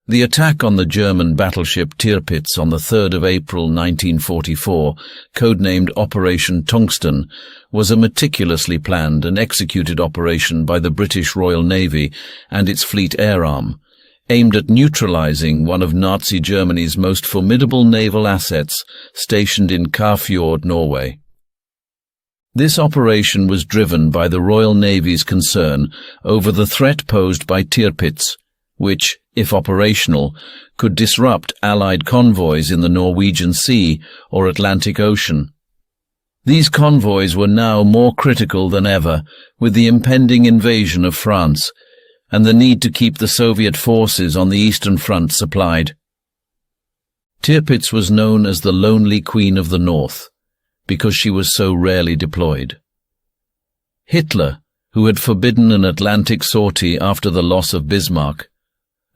The attack on the German battleship Tirpitz on the 3rd of April 1944, codenamed Operation Tungsten, was a meticulously planned and executed operation by the British Royal Navy and its Fleet Air Arm, aimed at neutralizing one of Nazi Germany's most formidable naval assets stationed in Kaafjord, Norway. This operation was driven by the Royal Navy's concern over the threat posed by Tirpitz, which, if operational, could disrupt Allied convoys in the Norwegian Sea or Atlantic Ocean. These convoys were now more critical than ever, with the impending invasion of France and the need to keep the Soviet forces on the Eastern Front supplied. Tirpitz was known as the Lonely Queen of the North, because she was so rarely deployed. Hitler, who had forbidden an Atlantic sortie after the loss of Bismarck,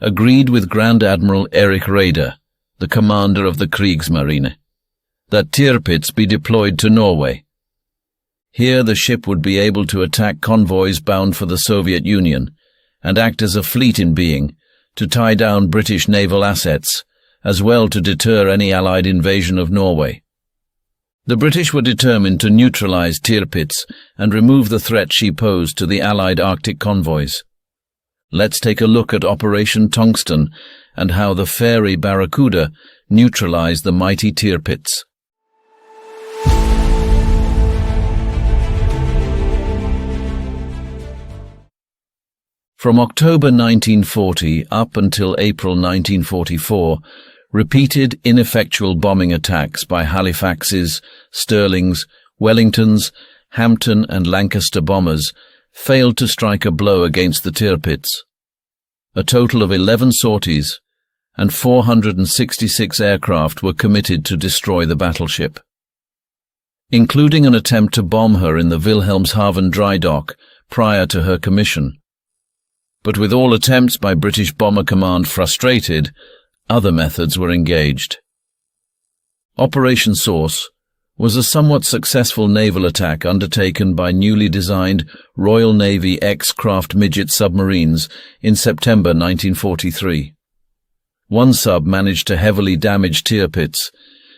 agreed with Grand Admiral Erich Raeder, the commander of the Kriegsmarine, that Tirpitz be deployed to Norway. Here the ship would be able to attack convoys bound for the Soviet Union and act as a fleet in being to tie down British naval assets, as well to deter any Allied invasion of Norway. The British were determined to neutralize Tirpitz and remove the threat she posed to the Allied Arctic convoys. Let's take a look at Operation Tungsten and how the Fairey Barracuda neutralized the mighty Tirpitz. From October 1940 up until April 1944, repeated ineffectual bombing attacks by Halifax's, Stirling's, Wellington's, Hampton and Lancaster bombers failed to strike a blow against the Tirpitz. A total of 11 sorties and 466 aircraft were committed to destroy the battleship, including an attempt to bomb her in the Wilhelmshaven dry dock prior to her commission. But with all attempts by British Bomber Command frustrated, other methods were engaged. Operation Source was a somewhat successful naval attack undertaken by newly designed Royal Navy X-craft midget submarines in September 1943. One sub managed to heavily damage Tirpitz,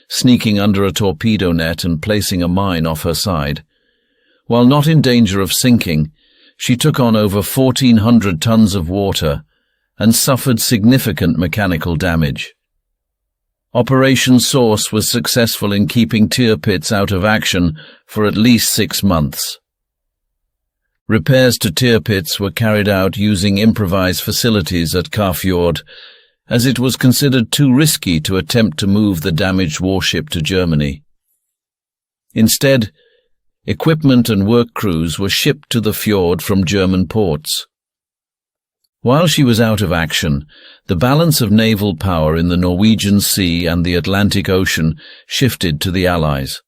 sneaking under a torpedo net and placing a mine off her side. While not in danger of sinking, she took on over 1,400 tons of water and suffered significant mechanical damage. Operation Source was successful in keeping Tirpitz out of action for at least 6 months. Repairs to Tirpitz were carried out using improvised facilities at Kaafjord, as it was considered too risky to attempt to move the damaged warship to Germany. Instead, equipment and work crews were shipped to the fjord from German ports. While she was out of action, the balance of naval power in the Norwegian Sea and the Atlantic Ocean shifted to the Allies.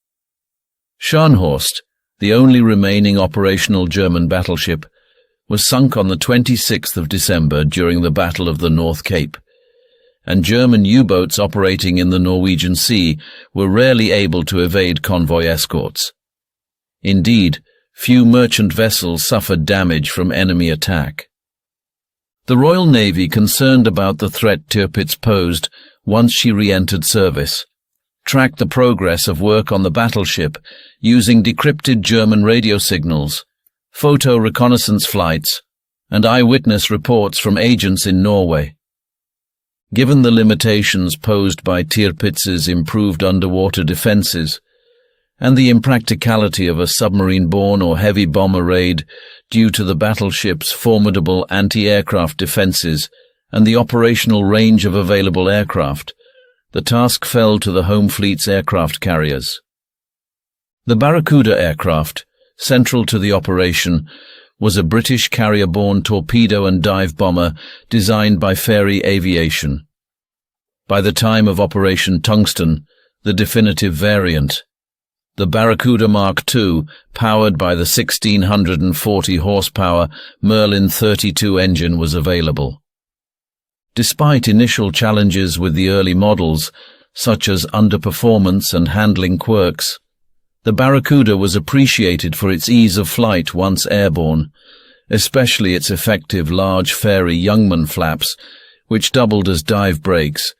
Scharnhorst, the only remaining operational German battleship, was sunk on the 26th of December during the Battle of the North Cape, and German U-boats operating in the Norwegian Sea were rarely able to evade convoy escorts. Indeed, few merchant vessels suffered damage from enemy attack. The Royal Navy, concerned about the threat Tirpitz posed once she re-entered service, tracked the progress of work on the battleship using decrypted German radio signals, photo reconnaissance flights, and eyewitness reports from agents in Norway. Given the limitations posed by Tirpitz's improved underwater defenses, and the impracticality of a submarine-borne or heavy bomber raid due to the battleship's formidable anti-aircraft defenses and the operational range of available aircraft, the task fell to the home fleet's aircraft carriers. The Barracuda aircraft, central to the operation, was a British carrier-borne torpedo and dive bomber designed by Fairey Aviation. By the time of Operation Tungsten, the definitive variant, the Barracuda Mark II, powered by the 1,640 horsepower Merlin 32 engine, was available. Despite initial challenges with the early models, such as underperformance and handling quirks, the Barracuda was appreciated for its ease of flight once airborne, especially its effective large Fairey Youngman flaps, which doubled as dive brakes,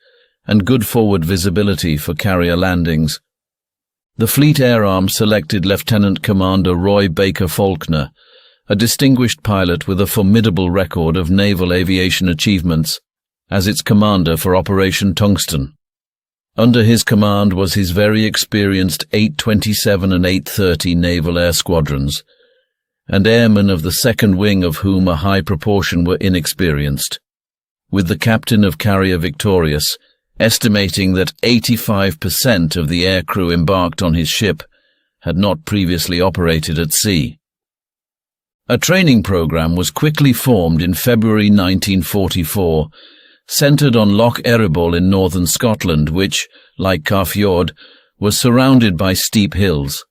and good forward visibility for carrier landings. The Fleet Air Arm selected Lieutenant Commander Roy Baker Faulkner, a distinguished pilot with a formidable record of naval aviation achievements, as its commander for Operation Tungsten. Under his command was his very experienced 827 and 830 Naval Air Squadrons, and airmen of the second wing of whom a high proportion were inexperienced, with the captain of Carrier Victorious estimating that 85% of the aircrew embarked on his ship had not previously operated at sea. A training program was quickly formed in February 1944, centred on Loch Erebol in northern Scotland, which, like Kaafjord, was surrounded by steep hills.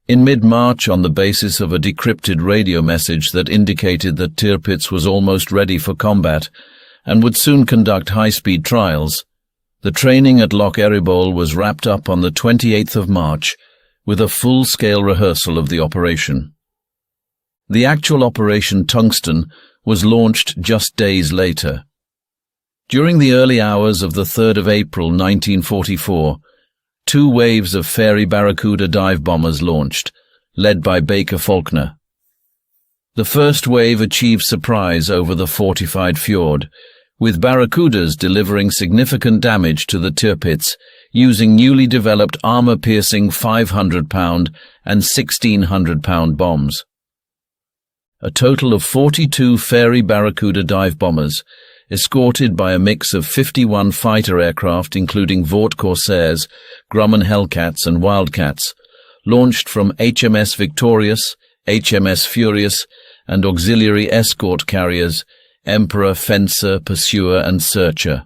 In mid-March, on the basis of a decrypted radio message that indicated that Tirpitz was almost ready for combat and would soon conduct high-speed trials, the training at Loch Erebol was wrapped up on the 28th of March with a full-scale rehearsal of the operation. The actual Operation Tungsten was launched just days later. During the early hours of the 3rd of April 1944, 2 waves of Fairey Barracuda dive bombers launched, led by Baker Faulkner. The first wave achieved surprise over the fortified fjord, with Barracudas delivering significant damage to the Tirpitz using newly developed armor-piercing 500-pound and 1,600-pound bombs. A total of 42 Fairey Barracuda dive bombers, escorted by a mix of 51 fighter aircraft including Vought Corsairs, Grumman Hellcats and Wildcats, launched from HMS Victorious, HMS Furious, and auxiliary escort carriers Emperor, Fencer, Pursuer and Searcher.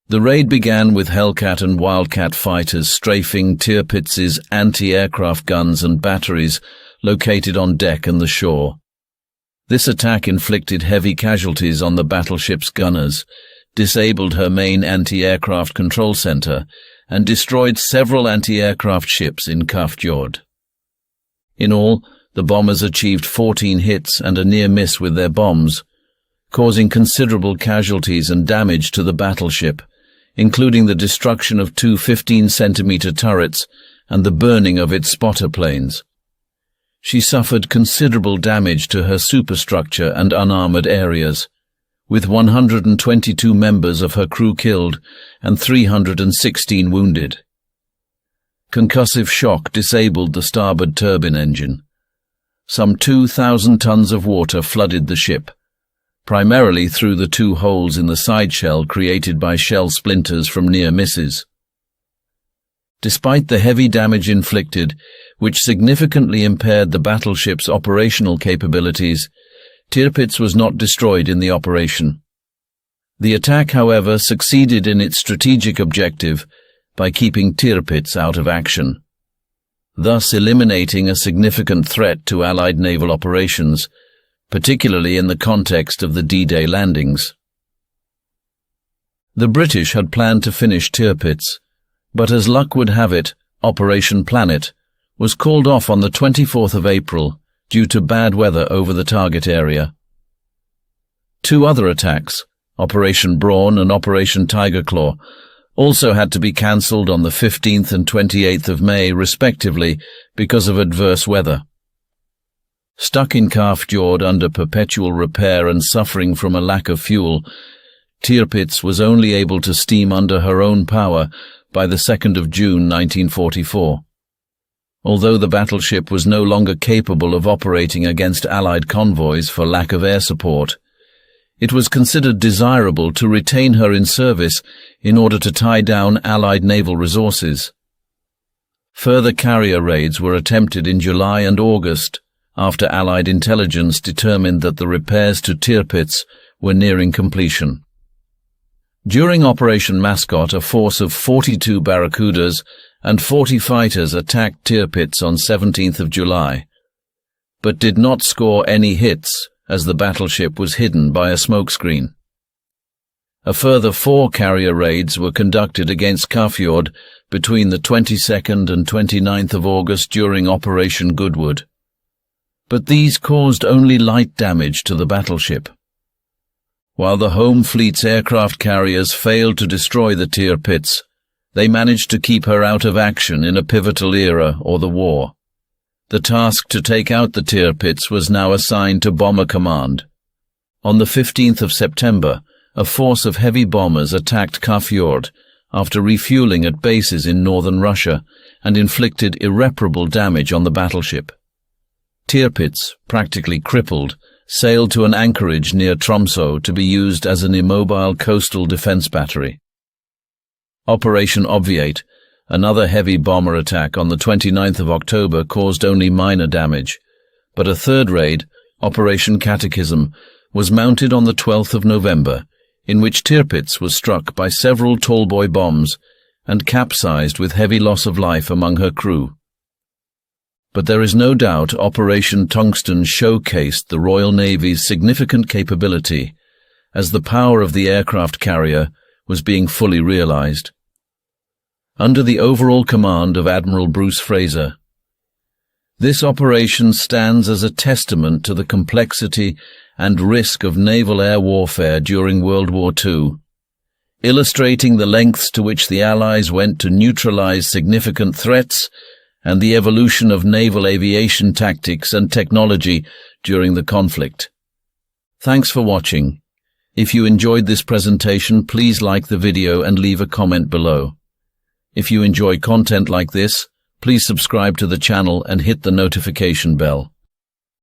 The raid began with Hellcat and Wildcat fighters strafing Tirpitz's anti-aircraft guns and batteries located on deck and the shore. This attack inflicted heavy casualties on the battleship's gunners, disabled her main anti-aircraft control center, and destroyed several anti-aircraft ships in Kaafjord. In all, the bombers achieved 14 hits and a near miss with their bombs, causing considerable casualties and damage to the battleship, including the destruction of 2 15-centimeter turrets and the burning of its spotter planes. She suffered considerable damage to her superstructure and unarmored areas, with 122 members of her crew killed and 316 wounded. Concussive shock disabled the starboard turbine engine. Some 2,000 tons of water flooded the ship, primarily through the 2 holes in the side shell created by shell splinters from near misses. Despite the heavy damage inflicted, which significantly impaired the battleship's operational capabilities, Tirpitz was not destroyed in the operation. The attack, however, succeeded in its strategic objective by keeping Tirpitz out of action, thus eliminating a significant threat to Allied naval operations, particularly in the context of the D-Day landings. The British had planned to finish Tirpitz, but as luck would have it, Operation Planet was called off on the 24th of April due to bad weather over the target area. 2 other attacks, Operation Brawn and Operation Tiger Claw, also had to be cancelled on the 15th and 28th of May, respectively, because of adverse weather. Stuck in Kaafjord under perpetual repair and suffering from a lack of fuel, Tirpitz was only able to steam under her own power by the 2nd of June 1944. Although the battleship was no longer capable of operating against Allied convoys for lack of air support, it was considered desirable to retain her in service in order to tie down Allied naval resources. Further carrier raids were attempted in July and August after Allied intelligence determined that the repairs to Tirpitz were nearing completion. During Operation Mascot, a force of 42 Barracudas and 40 fighters attacked Tirpitz on 17th of July, but did not score any hits as the battleship was hidden by a smokescreen. A further 4 carrier raids were conducted against Kaafjord between the 22nd and 29th of August during Operation Goodwood, but these caused only light damage to the battleship. While the home fleet's aircraft carriers failed to destroy the Tirpitz, they managed to keep her out of action in a pivotal era or the war. The task to take out the Tirpitz was now assigned to Bomber Command. On the 15th of September, a force of heavy bombers attacked Kaafjord after refueling at bases in northern Russia and inflicted irreparable damage on the battleship. Tirpitz, practically crippled, sailed to an anchorage near Tromsø to be used as an immobile coastal defense battery. Operation Obviate, another heavy bomber attack on the 29th of October, caused only minor damage, but a third raid, Operation Catechism, was mounted on the 12th of November, in which Tirpitz was struck by several tallboy bombs and capsized with heavy loss of life among her crew. But there is no doubt Operation Tungsten showcased the Royal Navy's significant capability as the power of the aircraft carrier was being fully realized. Under the overall command of Admiral Bruce Fraser, this operation stands as a testament to the complexity and risk of naval air warfare during World War II, illustrating the lengths to which the Allies went to neutralize significant threats and the evolution of naval aviation tactics and technology during the conflict. Thanks for watching. If you enjoyed this presentation, please like the video and leave a comment below. If you enjoy content like this, please subscribe to the channel and hit the notification bell.